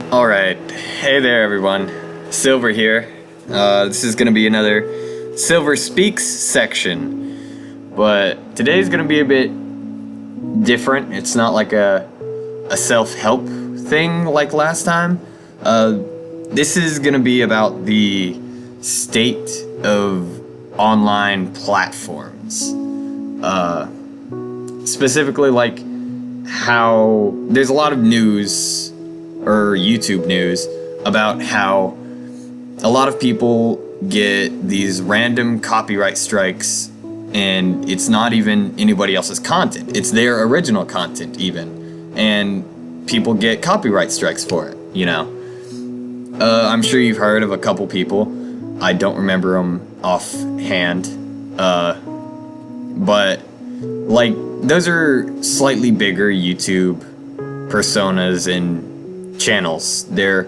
Alright, hey there everyone, Silver here. This is gonna be another Silver Speaks section, but today's gonna be a bit different. It's not like a self-help thing like last time. This is gonna be about the state of online platforms. Specifically like how there's a lot of news or YouTube news about how a lot of people get these random copyright strikes and it's not even anybody else's content. It's their original content even. And people get copyright strikes for it, you know. I'm sure you've heard of a couple people. I don't remember them offhand. But like those are slightly bigger YouTube personas and channels. They're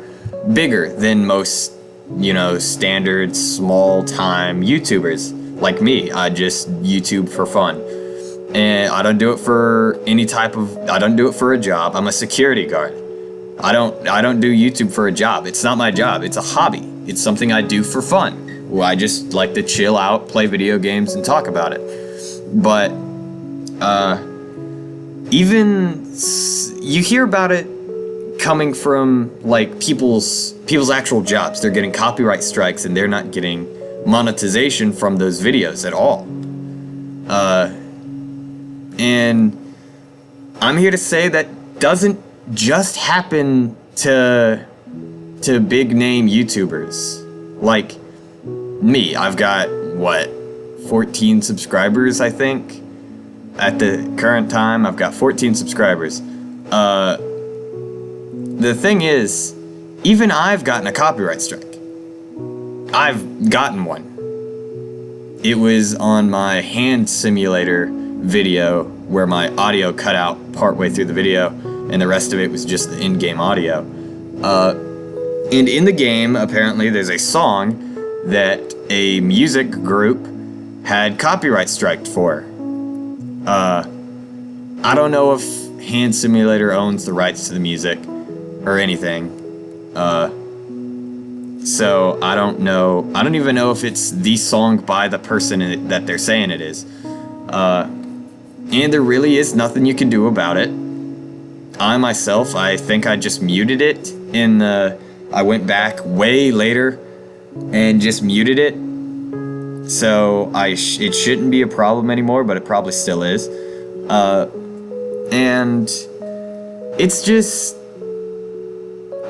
bigger than most, you know, standard small-time YouTubers like me. I just YouTube for fun. And I don't do it for any type of, I don't do it for a job. I'm a security guard. I don't do YouTube for a job. It's not my job. It's a hobby. It's something I do for fun. Well, I just like to chill out, play video games, and talk about it. But even you hear about it coming from like people's actual jobs. They're getting copyright strikes and they're not getting monetization from those videos at all. And I'm here to say that doesn't just happen to big name YouTubers. Like me, I've got what, 14 subscribers, I think. At the current time, I've got 14 subscribers. The thing is, even I've gotten a copyright strike. I've gotten one. It was on my hand simulator video where my audio cut out partway through the video and the rest of it was just the in-game audio. And in the game, apparently, there's a song that a music group had copyright striked for. I don't know if Hand Simulator owns the rights to the music or anything. So I don't know. I don't even know if it's the song by the person that they're saying it is. And there really is nothing you can do about it. I myself, I think I just muted it in the... I went back way later and just muted it. So it shouldn't be a problem anymore, but it probably still is. And it's just...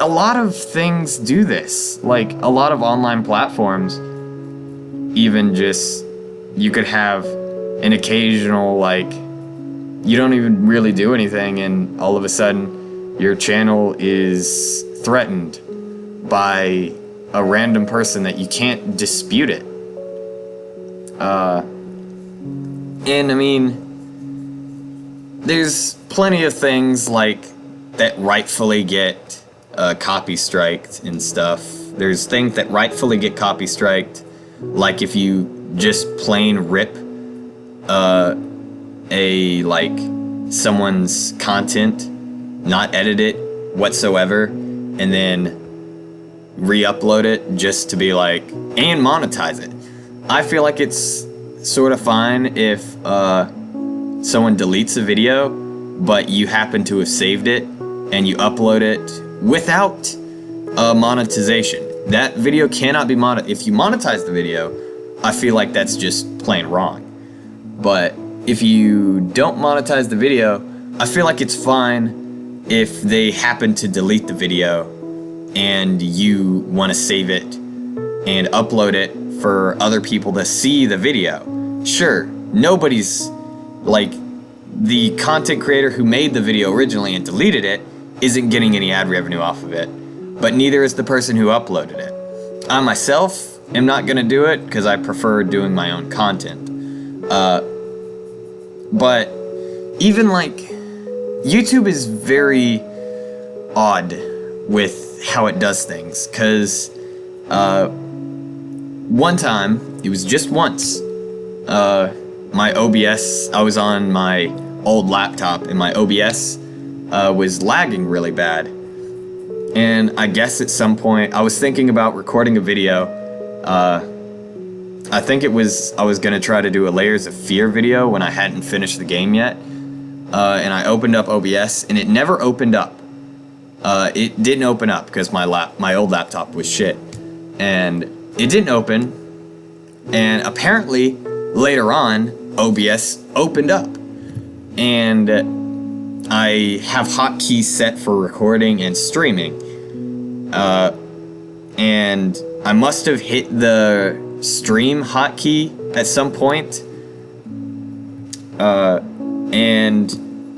a lot of things do this. Like, a lot of online platforms, even just... you could have an occasional, like... you don't even really do anything, and all of a sudden, your channel is threatened by a random person that you can't dispute it. And I mean... there's plenty of things, like, that rightfully get... copy striked and stuff. There's things that rightfully get copy striked, like if you just plain rip like someone's content, not edit it whatsoever, and then re-upload it just to be like, and monetize it. I feel like it's sort of fine if someone deletes a video, but you happen to have saved it and you upload it without monetization. That video cannot be if you monetize the video, I feel like that's just plain wrong. But if you don't monetize the video, I feel like it's fine if they happen to delete the video and you want to save it and upload it for other people to see the video. Sure, nobody's, like, the content creator who made the video originally and deleted it isn't getting any ad revenue off of it, but neither is the person who uploaded it. I myself am not gonna do it because I prefer doing my own content. But even like, YouTube is very odd with how it does things, because one time, it was just once, my OBS, I was on my old laptop and my OBS was lagging really bad. And I guess at some point, I was thinking about recording a video. I think I was gonna try to do a Layers of Fear video when I hadn't finished the game yet. And I opened up OBS, and it never opened up. It didn't open up because my old laptop was shit. And it didn't open, and apparently, later on, OBS opened up. And I have hotkeys set for recording and streaming. And I must have hit the stream hotkey at some point. And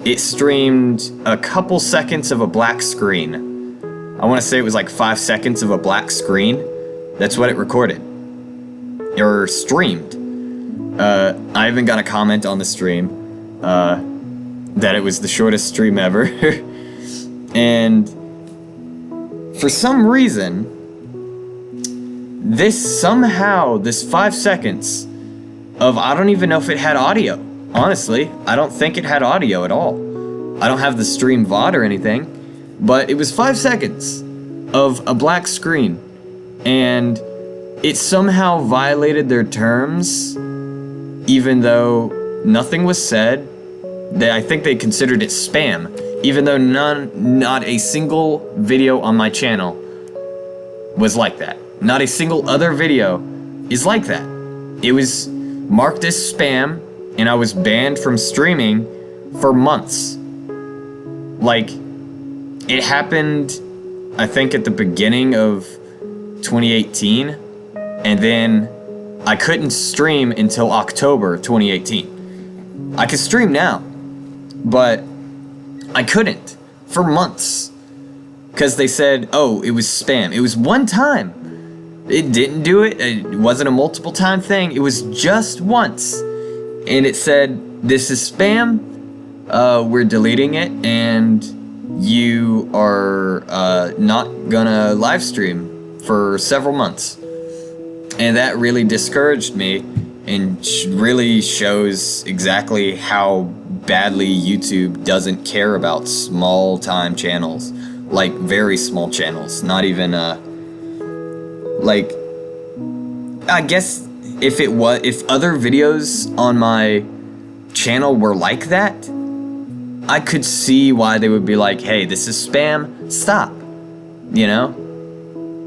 it streamed a couple seconds of a black screen. I want to say it was like 5 seconds of a black screen. That's what it recorded. Or streamed. I even got a comment on the stream that it was the shortest stream ever. And for some reason, this 5 seconds of, I don't even know if it had audio. Honestly, I don't think it had audio at all. I don't have the stream VOD or anything, but it was 5 seconds of a black screen, and it somehow violated their terms, even though nothing was said. I think they considered it spam, even though not a single video on my channel was like that. Not a single other video is like that. It was marked as spam, and I was banned from streaming for months. Like, it happened, I think, at the beginning of 2018, and then I couldn't stream until October 2018. I can stream now, but I couldn't for months because they said, oh, it was spam. It was one time. It didn't do it. It wasn't a multiple time thing. It was just once. And it said, this is spam, we're deleting it, and you are not gonna live stream for several months. And that really discouraged me, and really shows exactly how badly YouTube doesn't care about small time channels. Like, very small channels, not even, like, I guess if other videos on my channel were like that, I could see why they would be like, hey, this is spam, stop, you know?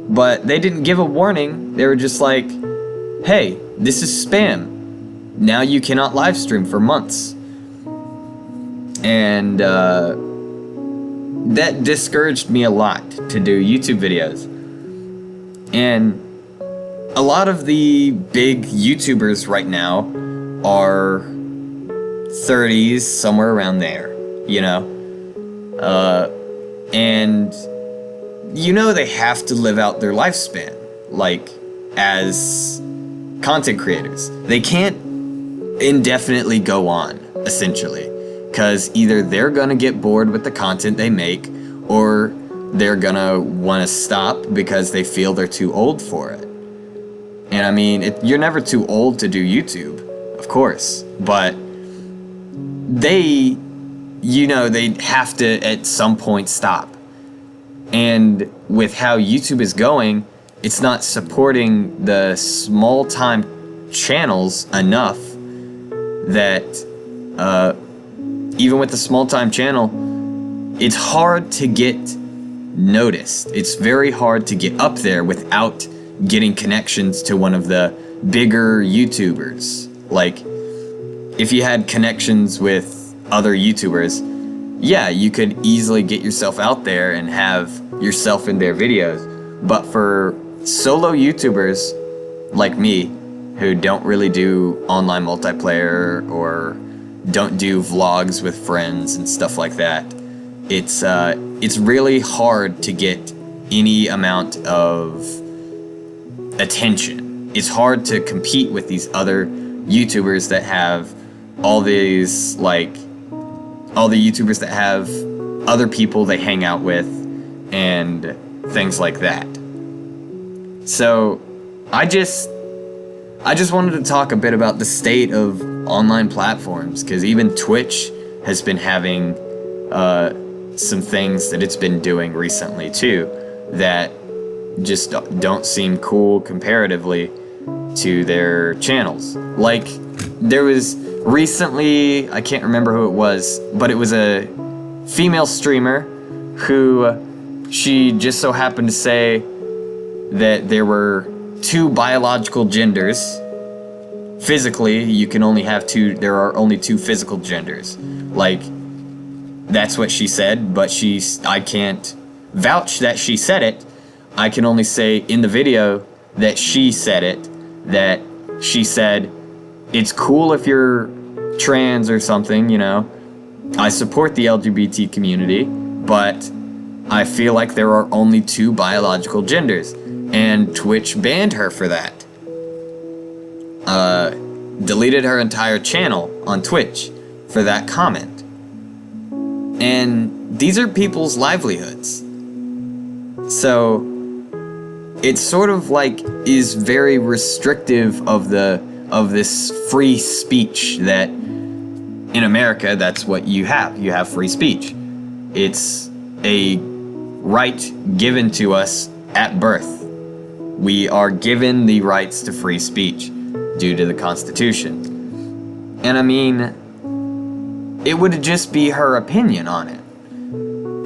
But they didn't give a warning. They were just like, hey, this is spam. Now you cannot live stream for months. And that discouraged me a lot to do YouTube videos. And a lot of the big YouTubers right now are 30s, somewhere around there, you know? And you know they have to live out their lifespan, like, as content creators. They can't indefinitely go on, essentially, because either they're gonna get bored with the content they make, or they're gonna want to stop because they feel they're too old for it. And I mean, you're never too old to do YouTube, of course, but they have to at some point stop. And with how YouTube is going, it's not supporting the small time channels enough that even with the small time channel, it's hard to get noticed. It's very hard to get up there without getting connections to one of the bigger YouTubers. Like, if you had connections with other YouTubers, yeah, you could easily get yourself out there and have yourself in their videos. But for solo YouTubers like me, who don't really do online multiplayer or don't do vlogs with friends and stuff like that, it's really hard to get any amount of attention. It's hard to compete with these other YouTubers that have all the YouTubers that have other people they hang out with and things like that. So I just wanted to talk a bit about the state of online platforms, because even Twitch has been having some things that it's been doing recently too that just don't seem cool comparatively to their channels. Like, there was recently, I can't remember who it was, but it was a female streamer who she just so happened to say that there were two biological genders. Physically, you can only have two, there are only two physical genders. Like, that's what she said, but I can't vouch that she said it. I can only say in the video that she said it, that she said, it's cool if you're trans or something, you know. I support the LGBT community, but I feel like there are only two biological genders. And Twitch banned her for that. Deleted her entire channel on Twitch for that comment. And these are people's livelihoods. So it's sort of like is very restrictive of this free speech that in America, that's what you have. You have free speech. It's a right given to us at birth. We are given the rights to free speech due to the Constitution. And I mean, it would just be her opinion on it.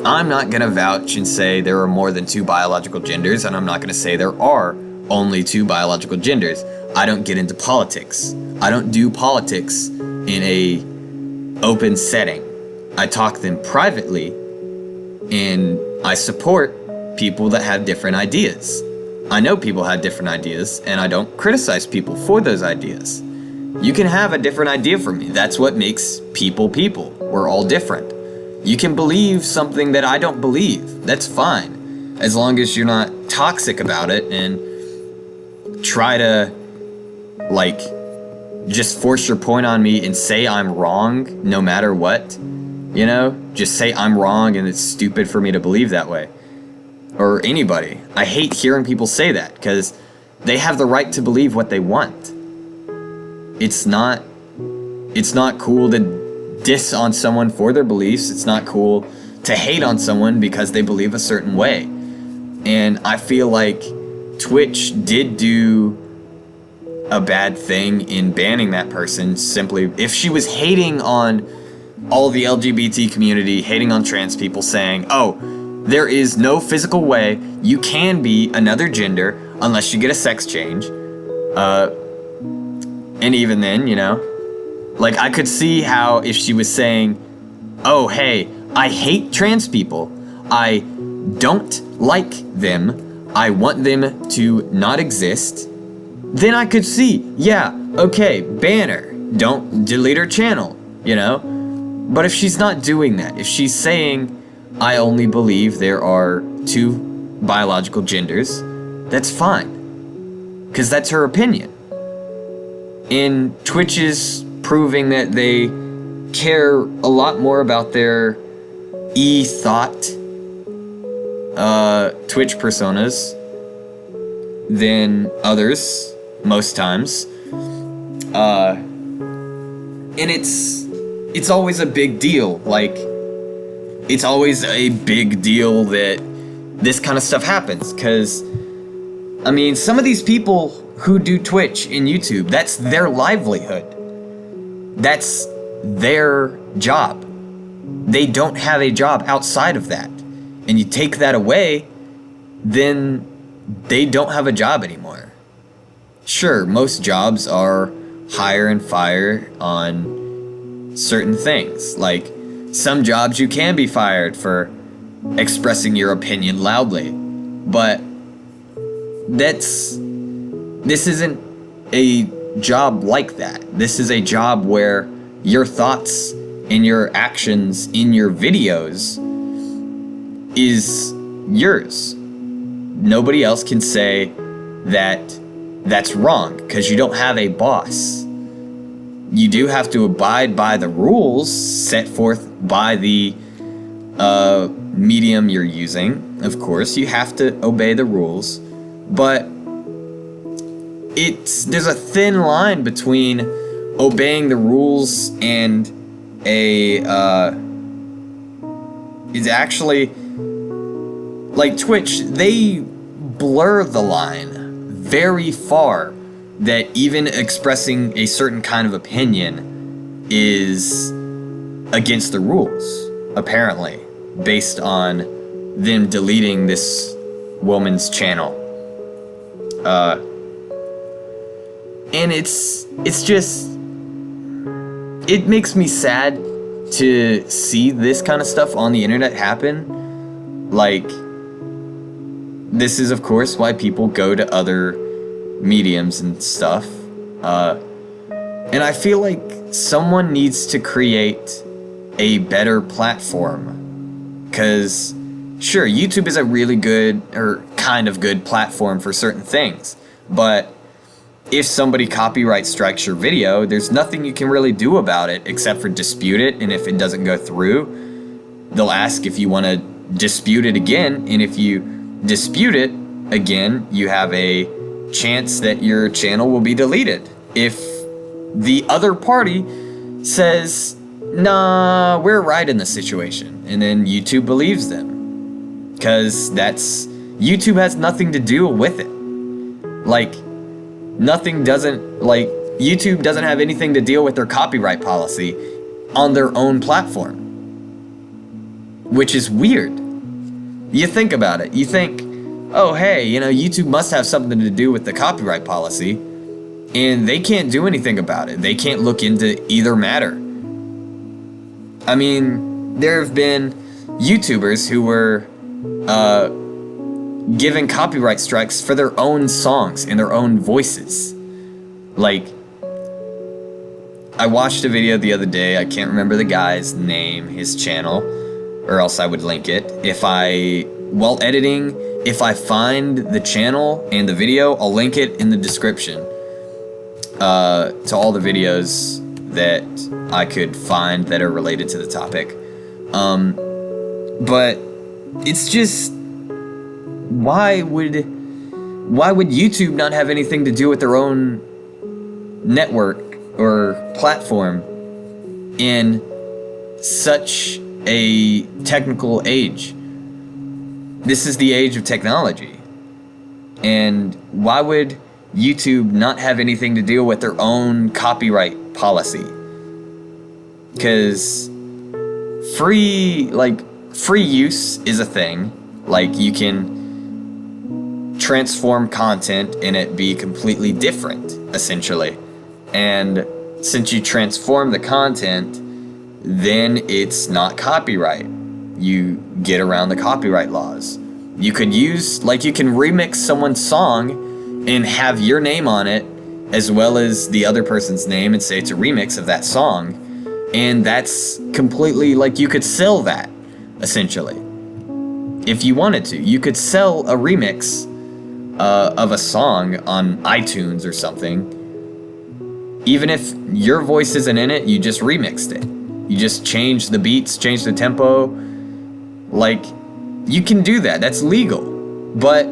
I'm not gonna vouch and say there are more than two biological genders, and I'm not gonna say there are only two biological genders. I don't get into politics. I don't do politics in a open setting. I talk them privately, and I support people that have different ideas. I know people have different ideas, and I don't criticize people for those ideas. You can have a different idea from me. That's what makes people people. We're all different. You can believe something that I don't believe. That's fine, as long as you're not toxic about it and try to, like, just force your point on me and say I'm wrong no matter what. You know? Just say I'm wrong and it's stupid for me to believe that way. Or anybody. I hate hearing people say that, because they have the right to believe what they want. It's not cool to diss on someone for their beliefs. It's not cool to hate on someone because they believe a certain way. And I feel like Twitch did do a bad thing in banning that person. Simply, if she was hating on all the LGBT community, hating on trans people, saying, oh, there is no physical way you can be another gender unless you get a sex change. And even then, you know, like, I could see how if she was saying, oh, hey, I hate trans people. I don't like them. I want them to not exist. Then I could see, yeah, okay, ban her. Don't delete her channel, you know? But if she's not doing that, if she's saying, I only believe there are two biological genders, that's fine. Because that's her opinion. And Twitch is proving that they care a lot more about their e-thought Twitch personas than others, most times. And it's always a big deal. Like, it's always a big deal that this kind of stuff happens, because, I mean, some of these people who do Twitch and YouTube, that's their livelihood. That's their job. They don't have a job outside of that. And you take that away, then they don't have a job anymore. Sure, most jobs are hire and fire on certain things. Like, some jobs you can be fired for expressing your opinion loudly. But this isn't a job like that. This is a job where your thoughts and your actions in your videos is yours. Nobody else can say that that's wrong, because you don't have a boss. You do have to abide by the rules set forth by the medium you're using. Of course, you have to obey the rules, but there's a thin line between obeying the rules and is actually, like Twitch, they blur the line very far that even expressing a certain kind of opinion is against the rules, apparently, based on them deleting this woman's channel. And it's just, it makes me sad to see this kind of stuff on the internet happen. Like, this is of course why people go to other mediums and stuff. And I feel like someone needs to create a better platform. Because, sure, YouTube is a really good, or kind of good platform for certain things. But if somebody copyright strikes your video, there's nothing you can really do about it except for dispute it. And if it doesn't go through, they'll ask if you want to dispute it again. And if you dispute it again, you have a chance that your channel will be deleted. If the other party says, nah, we're right in this situation, and then YouTube believes them, because YouTube has nothing to do with it. Like, YouTube doesn't have anything to deal with their copyright policy on their own platform, which is weird. You think about it, you think, oh hey, YouTube must have something to do with the copyright policy, and they can't do anything about it. They can't look into either matter. I mean, there have been YouTubers who were given copyright strikes for their own songs and their own voices. Like, I watched a video the other day, I can't remember the guy's name, his channel, or else I would link it. While editing, if I find the channel and the video, I'll link it in the description to all the videos that I could find that are related to the topic. But it's just, why would YouTube not have anything to do with their own network or platform in such a technical age? This is the age of technology. And why would YouTube not have anything to deal with their own copyright policy? Because free use is a thing. Like, you can transform content and it be completely different, essentially. And since you transform the content, then it's not copyright. You get around the copyright laws. You can remix someone's song and have your name on it as well as the other person's name and say it's a remix of that song. And that's completely, you could sell that, essentially. If you wanted to, you could sell a remix of a song on iTunes or something. Even if your voice isn't in it, you just remixed it. You just changed the beats, changed the tempo. You can do that. That's legal. But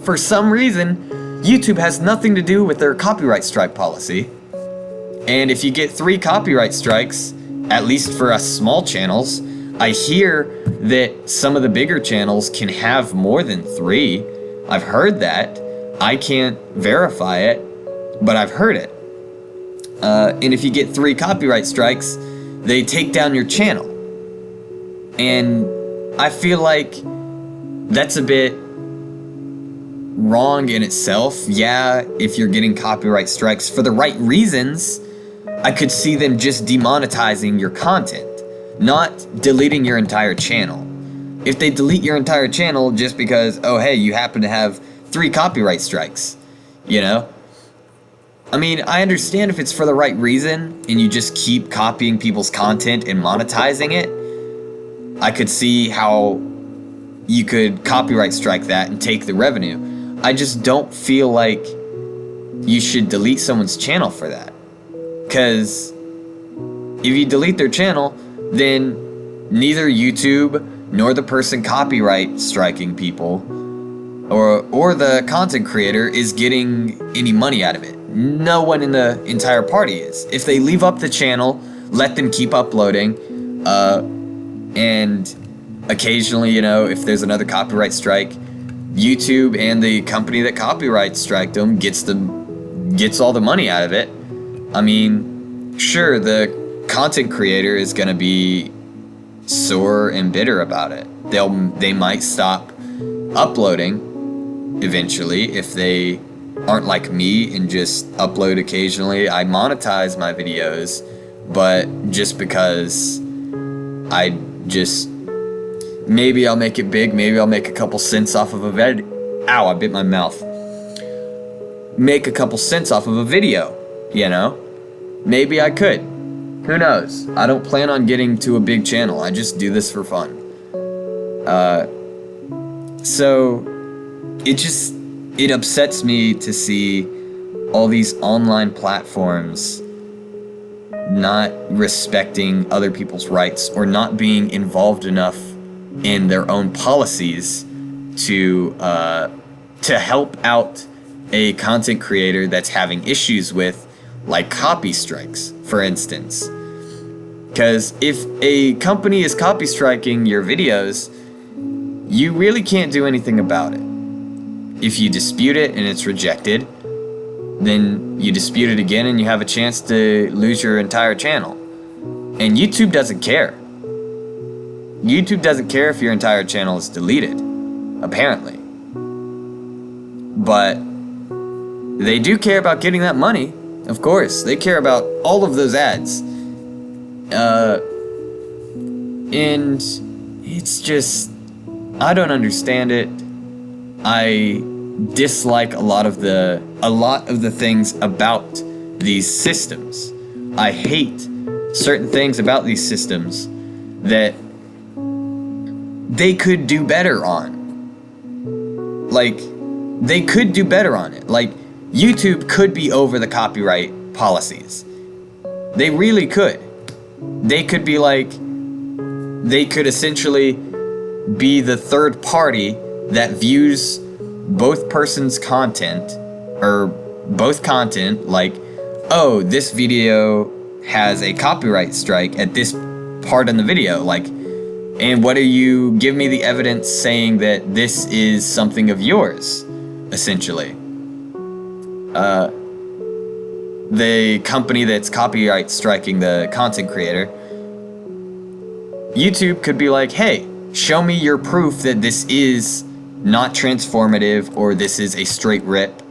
for some reason, YouTube has nothing to do with their copyright strike policy. And if you get 3 copyright strikes, at least for us small channels, I hear that some of the bigger channels can have more than 3. I've heard that. I can't verify it, but I've heard it. And if you get 3 copyright strikes, they take down your channel. And I feel like that's a bit wrong in itself. Yeah, if you're getting copyright strikes for the right reasons, I could see them just demonetizing your content, not deleting your entire channel. If they delete your entire channel just because, oh hey, you happen to have 3 copyright strikes, I mean, I understand if it's for the right reason and you just keep copying people's content and monetizing it. I could see how you could copyright strike that and take the revenue. I just don't feel like you should delete someone's channel for that. Because if you delete their channel, then neither YouTube nor the person copyright striking people or the content creator is getting any money out of it. No one in the entire party is. If they leave up the channel, let them keep uploading, and occasionally, you know, if there's another copyright strike, YouTube and the company that copyright striked them gets all the money out of it. I mean, sure, the content creator is gonna be sore and bitter about it. They might stop uploading eventually if they aren't like me and just upload occasionally. I monetize my videos, but just because maybe I'll make it big, maybe I'll make a couple cents off of a ow, I bit my mouth. Make a couple cents off of a video, you know? Maybe I could. Who knows? I don't plan on getting to a big channel. I just do this for fun. So it upsets me to see all these online platforms not respecting other people's rights or not being involved enough in their own policies to help out a content creator that's having issues with, like, copy strikes, for instance. Because if a company is copy striking your videos, you really can't do anything about it. If you dispute it and it's rejected, then you dispute it again and you have a chance to lose your entire channel. And YouTube doesn't care. YouTube doesn't care if your entire channel is deleted, apparently. But they do care about getting that money, of course. They care about all of those ads. And it's just, I don't understand it. I dislike a lot of the things about these systems. I hate certain things about these systems that they could do better on. Like, they could do better on it. Like, YouTube could be over the copyright policies. They really could. They could be like, they could essentially be the third party that views both persons' content, or both content, like, oh, this video has a copyright strike at this part in the video, like, and what do you give me the evidence saying that this is something of yours, essentially. The company that's copyright striking the content creator, YouTube could be like, hey, show me your proof that this is not transformative or this is a straight rip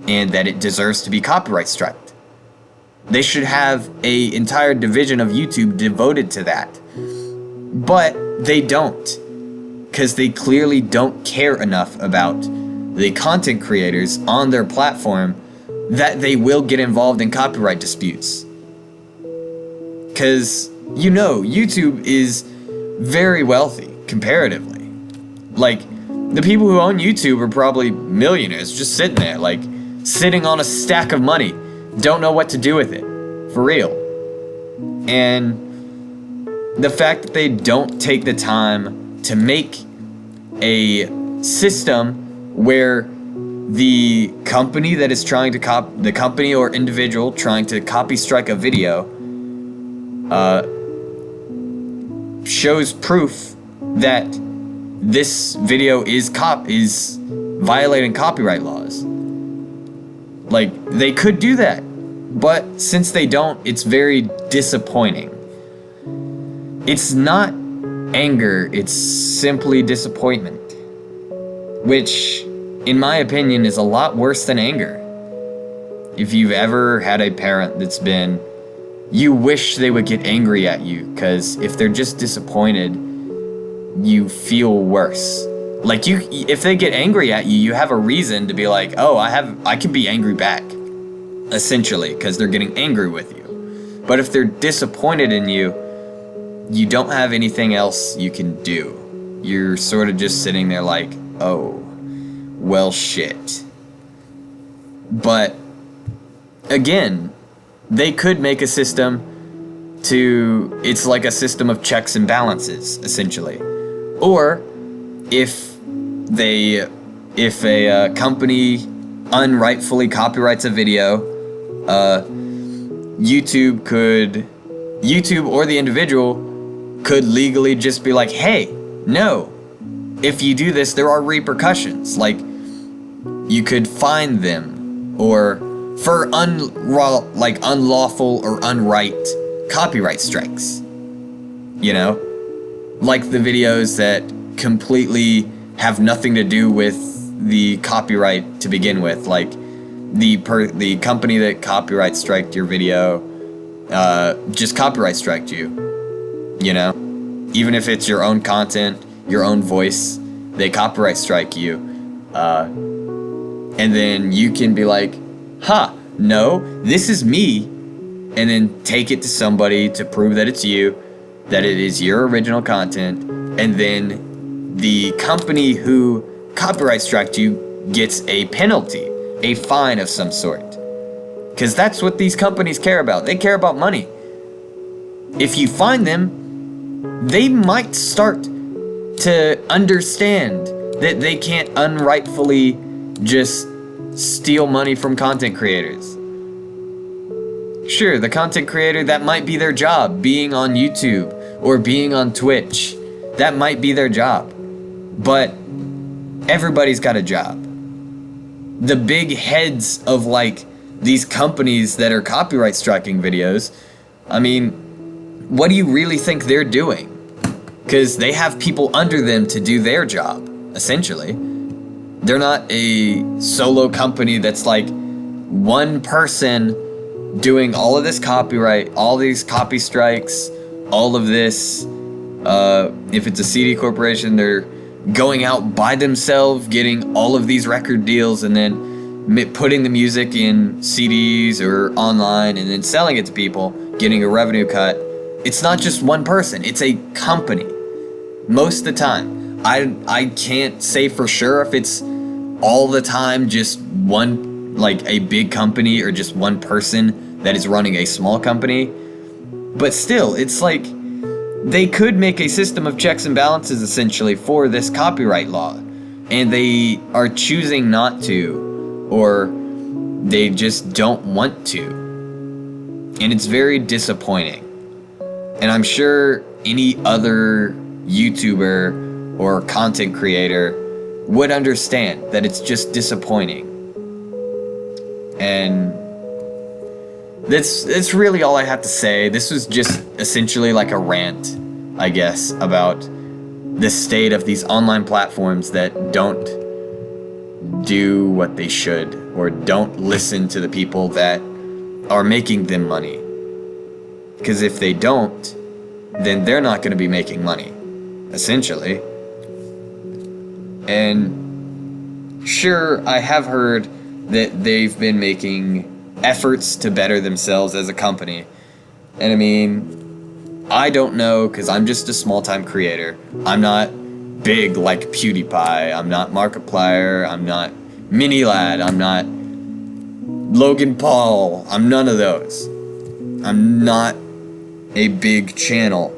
and that it deserves to be copyright struck. They should have an entire division of YouTube devoted to that. But they don't, because they clearly don't care enough about the content creators on their platform that they will get involved in copyright disputes. Because, you know, YouTube is very wealthy, comparatively. Like, the people who own YouTube are probably millionaires, just sitting there, like, sitting on a stack of money, don't know what to do with it, for real. And the fact that they don't take the time to make a system where the company that is trying to the company or individual trying to copy strike a video shows proof that this video is violating copyright laws. Like, they could do that, but since they don't, it's very disappointing. It's not anger, it's simply disappointment, which, in my opinion, is a lot worse than anger. If you've ever had a parent that's been, you wish they would get angry at you, because if they're just disappointed, you feel worse. Like, if they get angry at you, you have a reason to be like, oh, I can be angry back, essentially, because they're getting angry with you. But if they're disappointed in you, you don't have anything else you can do. You're sort of just sitting there like, oh, well, shit. But again, they could make a system it's like a system of checks and balances, essentially. Or if a company unrightfully copyrights a video, YouTube or the individual could legally just be like, hey, no, if you do this, there are repercussions. Like, you could fine them, or for unlawful or unright copyright strikes. You know? Like the videos that completely have nothing to do with the copyright to begin with. Like, the company that copyright striked your video just copyright striked you. You know? Even if it's your own content, your own voice, they copyright strike you. And then you can be like, no, this is me. And then take it to somebody to prove that it's you, that it is your original content. And then the company who copyright struck you gets a penalty, a fine of some sort. Because that's what these companies care about. They care about money. If you fine them, they might start to understand that they can't unrightfully just steal money from content creators. Sure, the content creator, that might be their job, being on YouTube or being on Twitch. That might be their job. But everybody's got a job. The big heads of like these companies that are copyright striking videos, I mean, what do you really think they're doing? Because they have people under them to do their job, essentially. They're not a solo company that's like one person doing all of this copyright, all these copy strikes, all of this. If it's a CD corporation, they're going out by themselves, getting all of these record deals, and then putting the music in CDs or online, and then selling it to people, getting a revenue cut. It's not just one person, it's a company. Most of the time. I can't say for sure if it's all the time just one, like a big company, or just one person that is running a small company. But still, it's like they could make a system of checks and balances essentially for this copyright law, and they are choosing not to, or they just don't want to. And it's very disappointing. And I'm sure any other YouTuber or content creator would understand that it's just disappointing. And that's really all I have to say. This was just essentially like a rant, I guess, about the state of these online platforms that don't do what they should, or don't listen to the people that are making them money. Because if they don't, then they're not going to be making money, essentially. And sure, I have heard that they've been making efforts to better themselves as a company. And I mean, I don't know, because I'm just a small-time creator. I'm not big like PewDiePie. I'm not Markiplier. I'm not Minilad. I'm not Logan Paul. I'm none of those. I'm not a big channel.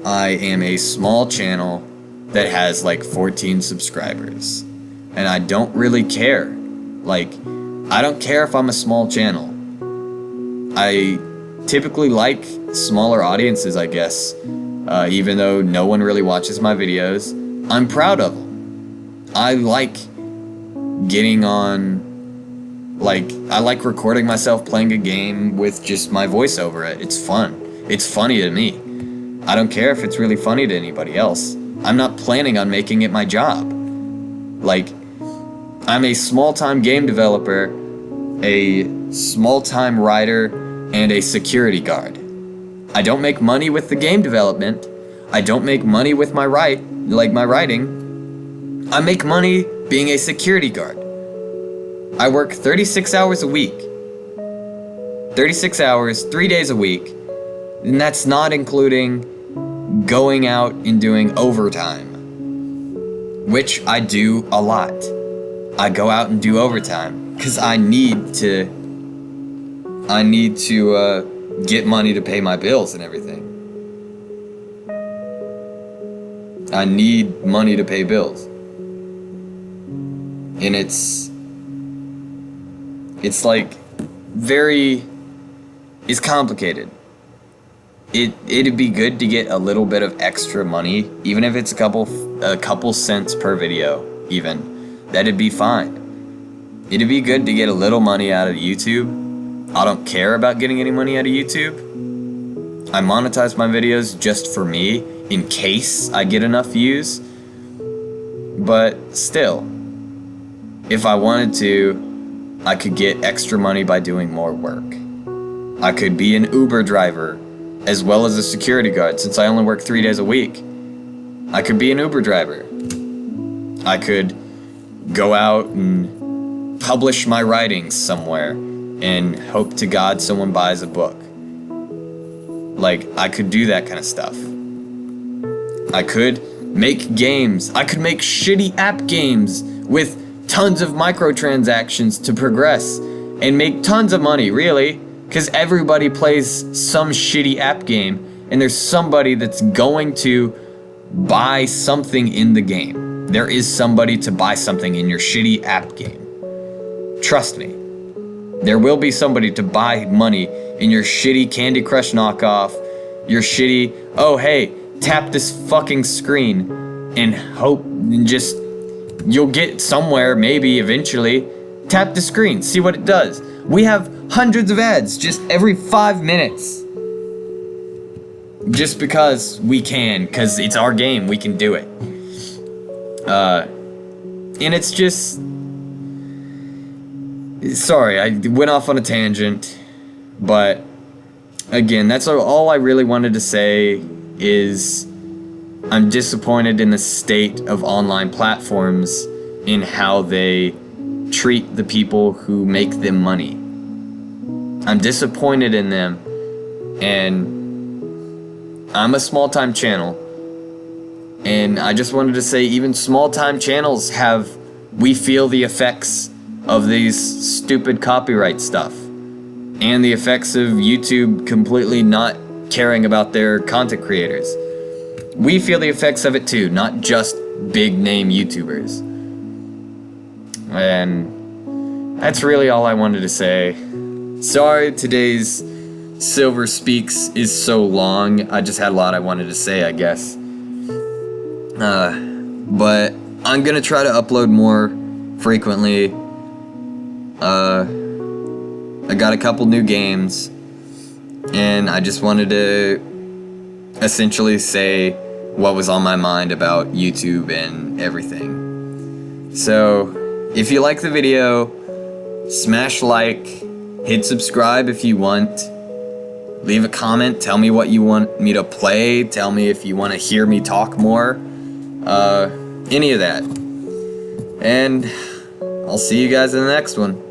I am a small channel that has like 14 subscribers. And I don't really care. Like, I don't care if I'm a small channel. I typically like smaller audiences, I guess. Even though no one really watches my videos, I'm proud of them. I like getting on, like, I like recording myself playing a game with just my voice over it. It's fun. It's funny to me. I don't care if it's really funny to anybody else. I'm not planning on making it my job. Like, I'm a small-time game developer, a small-time writer, and a security guard. I don't make money with the game development. I don't make money with my writing. I make money being a security guard. I work 36 hours a week. 36 hours, 3 days a week. And that's not including going out and doing overtime, which I do a lot. I go out and do overtime because I need to get money to pay my bills and everything. I need money to pay bills. And it's like it's complicated. It'd be good to get a little bit of extra money, even if it's a couple a couple cents per video, even, that'd be fine. It'd be good to get a little money out of YouTube. I don't care about getting any money out of YouTube. I monetize my videos just for me, in case I get enough views. But still, if I wanted to, I could get extra money by doing more work. I could be an Uber driver, as well as a security guard, since I only work 3 days a week. I could be an Uber driver. I could go out and publish my writings somewhere and hope to God someone buys a book. Like, I could do that kind of stuff. I could make games. I could make shitty app games with tons of microtransactions to progress and make tons of money, really, because everybody plays some shitty app game and there's somebody that's going to buy something in the game. There is somebody to buy something in your shitty app game. Trust me. There will be somebody to buy money in your shitty Candy Crush knockoff, your shitty, oh hey, tap this fucking screen and hope and just, you'll get somewhere maybe eventually. Tap the screen, see what it does. We have hundreds of ads just every 5 minutes. Just because we can, because it's our game, we can do it. And it's just, sorry, I went off on a tangent, but again, that's all I really wanted to say is I'm disappointed in the state of online platforms in how they treat the people who make them money. I'm disappointed in them, and I'm a small-time channel, and I just wanted to say even small-time channels we feel the effects of these stupid copyright stuff and the effects of YouTube completely not caring about their content creators. We feel the effects of it too, not just big name YouTubers. And that's really all I wanted to say. Sorry today's Silver Speaks is so long. I just had a lot I wanted to say, I guess. But I'm gonna try to upload more frequently. I got a couple new games, and I just wanted to essentially say what was on my mind about YouTube and everything. So, if you like the video, smash like, hit subscribe if you want, leave a comment, tell me what you want me to play, tell me if you want to hear me talk more, any of that. And I'll see you guys in the next one.